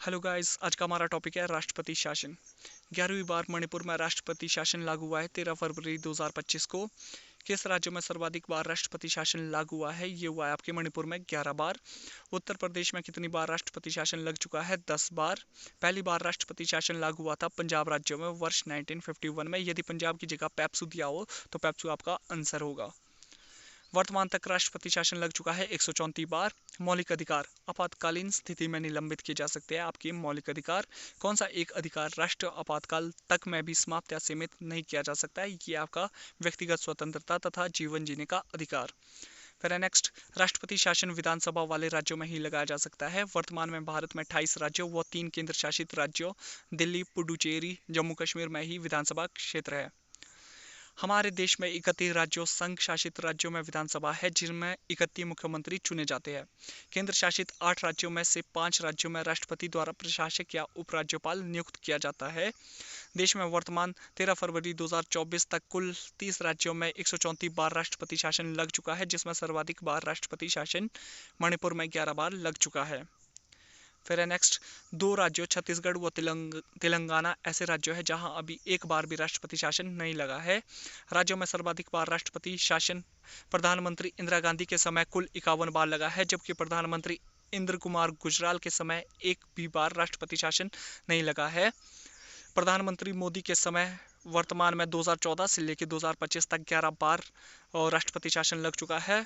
Hello guys, आज का हमारा टॉपिक है राष्ट्रपति शासन। 11वीं बार मणिपुर में राष्ट्रपति शासन लागू हुआ है 13 फरवरी 2025 को। किस राज्य में सर्वाधिक बार राष्ट्रपति शासन लागू हुआ है? ये हुआ है आपके मणिपुर में 11 बार। उत्तर प्रदेश में कितनी बार राष्ट्रपति शासन लग चुका है? 10 बार। पहली बार राष्ट्रपति शासन लागू हुआ था पंजाब राज्य में वर्ष 1951 में। यदि पंजाब की जगह पेप्सू दिया हो तो पेप्सू आपका आंसर होगा। वर्तमान तक राष्ट्रपति शासन लग चुका है 134 बार। मौलिक अधिकार आपातकालीन स्थिति में निलंबित किए जा सकते हैं आपके मौलिक अधिकार। कौन सा एक अधिकार राष्ट्र आपातकाल तक में भी समाप्त या सीमित नहीं किया जा सकता है? ये आपका व्यक्तिगत स्वतंत्रता तथा जीवन जीने का अधिकार। फिर नेक्स्ट, राष्ट्रपति शासन विधानसभा वाले राज्यों में ही लगाया जा सकता है। वर्तमान में भारत में 28 राज्यों व 3 केंद्र शासित राज्यों दिल्ली, पुडुचेरी, जम्मू कश्मीर में ही विधानसभा क्षेत्र है। हमारे देश में 31 राज्यों संघ शासित राज्यों में विधानसभा है, जिनमें 31 मुख्यमंत्री चुने जाते हैं। केंद्र शासित 8 राज्यों में से 5 राज्यों में राष्ट्रपति द्वारा प्रशासक या उपराज्यपाल नियुक्त किया जाता है। देश में वर्तमान 13 फरवरी 2024 तक कुल 30 राज्यों में 134 बार राष्ट्रपति शासन लग चुका है, जिसमें सर्वाधिक बार राष्ट्रपति शासन मणिपुर में 11 बार लग चुका है। फिर है नेक्स्ट, 2 राज्यों छत्तीसगढ़ व तेलंगाना ऐसे राज्य है जहां अभी एक बार भी राष्ट्रपति शासन नहीं लगा है। राज्यों में सर्वाधिक बार राष्ट्रपति शासन प्रधानमंत्री इंदिरा गांधी के समय कुल 51 बार लगा है, जबकि प्रधानमंत्री इंद्र कुमार गुजराल के समय एक भी बार राष्ट्रपति शासन नहीं लगा है। प्रधानमंत्री मोदी के समय वर्तमान में 2014 से लेकर 2025 तक 11 बार राष्ट्रपति शासन लग चुका है।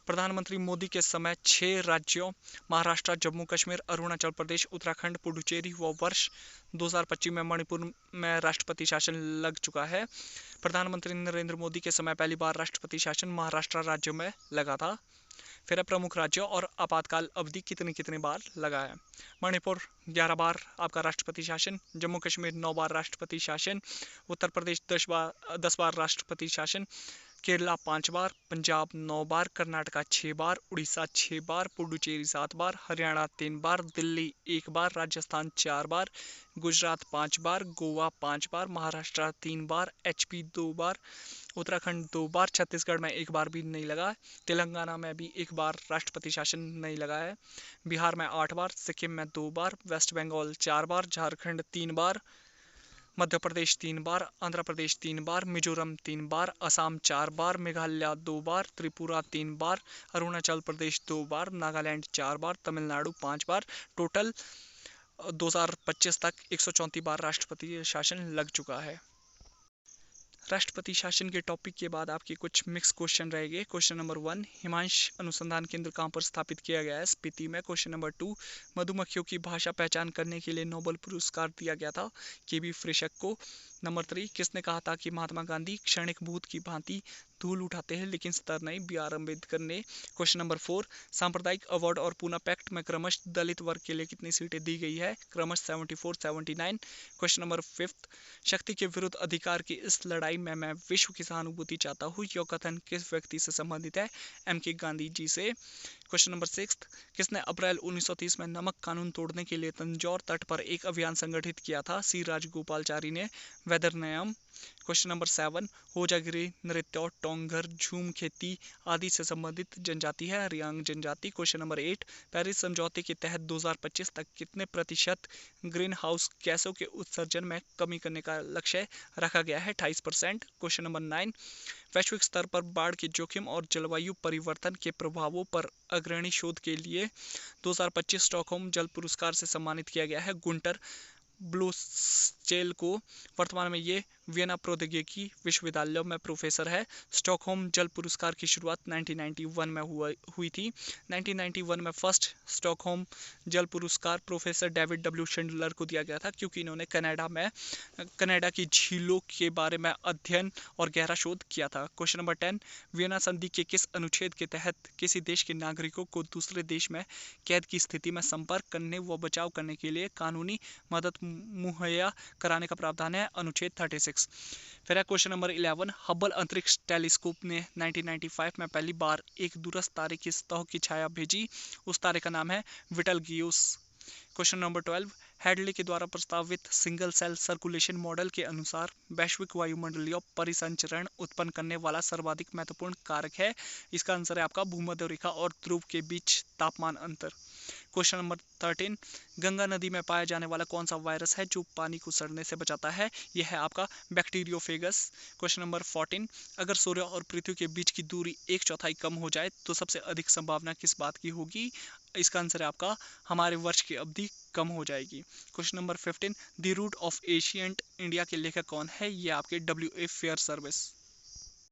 प्रधानमंत्री मोदी के समय 6 राज्यों महाराष्ट्र, जम्मू कश्मीर, अरुणाचल प्रदेश, उत्तराखंड, पुडुचेरी व वर्ष 2025 में मणिपुर में राष्ट्रपति शासन लग चुका है। प्रधानमंत्री नरेंद्र मोदी के समय पहली बार राष्ट्रपति शासन महाराष्ट्र राज्य में लगा था। फिर प्रमुख राज्यों और आपातकाल अवधि कितनी कितनी बार लगा है? मणिपुर 11 बार आपका राष्ट्रपति शासन, जम्मू कश्मीर 9 बार राष्ट्रपति शासन, उत्तर प्रदेश 10 बार राष्ट्रपति शासन, केरला 5 बार, पंजाब 9 बार, कर्नाटका 6 बार, उड़ीसा 6 बार, पुडुचेरी 7 बार, हरियाणा 3 बार, दिल्ली 1 बार, राजस्थान 4 बार, गुजरात 5 बार, गोवा 5 बार, महाराष्ट्र 3 बार, एचपी 2 बार, उत्तराखंड 2 बार, छत्तीसगढ़ में 1 बार भी नहीं लगा, तेलंगाना में भी 1 बार राष्ट्रपति शासन नहीं लगा है, बिहार में 8 बार, सिक्किम में 2 बार, वेस्ट बंगाल 4 बार, झारखंड 3 बार, मध्य प्रदेश 3 बार, आंध्र प्रदेश 3 बार, मिजोरम 3 बार, असम 4 बार, मेघालय 2 बार, त्रिपुरा 3 बार, अरुणाचल प्रदेश 2 बार, नागालैंड 4 बार, तमिलनाडु 5 बार। टोटल 2025 तक 134 बार राष्ट्रपति शासन लग चुका है। राष्ट्रपति शासन के टॉपिक के बाद आपके कुछ मिक्स क्वेश्चन रहेंगे। क्वेश्चन नंबर 1, हिमांश अनुसंधान केंद्र कहाँ पर स्थापित किया गया है? स्पीति में। क्वेश्चन नंबर 2, मधुमक्खियों की भाषा पहचान करने के लिए नोबेल पुरस्कार दिया गया था केबी फ्रिशक को। नंबर 3, किसने कहा था कि महात्मा गांधी क्षणिक भूत की भांति धूल उठाते हैं लेकिन स्तर नहीं? बी आर अम्बेडकर ने। क्वेश्चन नंबर 4, सांप्रदायिक अवार्ड और पूना पैक्ट में क्रमश दलित वर्ग के लिए कितनी सीटें दी गई है? क्रमश 74, 79। क्वेश्चन नंबर 5, शक्ति के विरुद्ध अधिकार की इस लड़ाई में मैं विश्व की सहानुभूति चाहता हूँ, यह कथन किस व्यक्ति से संबंधित है? एम के गांधी जी से। क्वेश्चन नंबर 6, किसने अप्रैल 1930 में नमक कानून तोड़ने के लिए तंजौर तट पर एक अभियान संगठित किया था? सी राजगोपालचारी ने। वेदरनयम। क्वेश्चन नंबर 7, होजागिरी नृत्य, टोंगघर, झूम खेती आदि से संबंधित जनजाति है? रियांग जनजाति। क्वेश्चन नंबर 8, पेरिस समझौते के तहत 2025 तक कितने प्रतिशत ग्रीन हाउस गैसों के उत्सर्जन में कमी करने का लक्ष्य रखा गया है? 28%। क्वेश्चन नंबर 9, वैश्विक स्तर पर बाढ़ के जोखिम और जलवायु परिवर्तन के प्रभावों पर अग्रणी शोध के लिए 2025 स्टॉकहोम जल पुरस्कार से सम्मानित किया गया है गुंटर ब्लूस्चेल को। वर्तमान में ये वियना प्रौद्योगिकी विश्वविद्यालय में प्रोफेसर है। स्टॉकहोम जल पुरस्कार की शुरुआत 1991 में हुई थी। 1991 में फर्स्ट स्टॉकहोम जल पुरस्कार प्रोफेसर डेविड डब्ल्यू शिंडलर को दिया गया था, क्योंकि इन्होंने कनाडा की झीलों के बारे में अध्ययन और गहरा शोध किया था। क्वेश्चन नंबर 10, वियना संधि के किस अनुच्छेद के तहत किसी देश के नागरिकों को दूसरे देश में कैद की स्थिति में संपर्क करने व बचाव करने के लिए कानूनी मदद मुहैया कराने का प्रावधान है? अनुच्छेद 36। फिर है क्वेश्चन नंबर 11, हब्बल अंतरिक्ष टेलीस्कोप ने 1995 में पहली बार एक दूरस्थ तारे की सतह की छाया भेजी। उस तारे का नाम है विटलगियोस। क्वेश्चन नंबर 12, हेडले के द्वारा प्रस्तावित सिंगल सेल सर्कुलेशन मॉडल के अनुसार वैश्विक वायुमंडलीय परिसंचरण उत्पन्न करने वाला सर्वाधिक महत्वपूर्ण कारक है। इसका आंसर है आपका भूमध्य रेखा और ध्रुव के बीच तापमान अंतर। क्वेश्चन नंबर 13, गंगा नदी में पाया जाने वाला कौन सा वायरस है जो पानी को सड़ने से बचाता है? यह है आपका बैक्टीरियोफेगस। क्वेश्चन नंबर 14, अगर सूर्य और पृथ्वी के बीच की दूरी 1/4 कम हो जाए तो सबसे अधिक संभावना किस बात की होगी? इसका आंसर है आपका हमारे वर्ष की अवधि कम हो जाएगी। Question number 15, the root of ancient India के लेखक कौन है? ये आपके W.A. Fair service.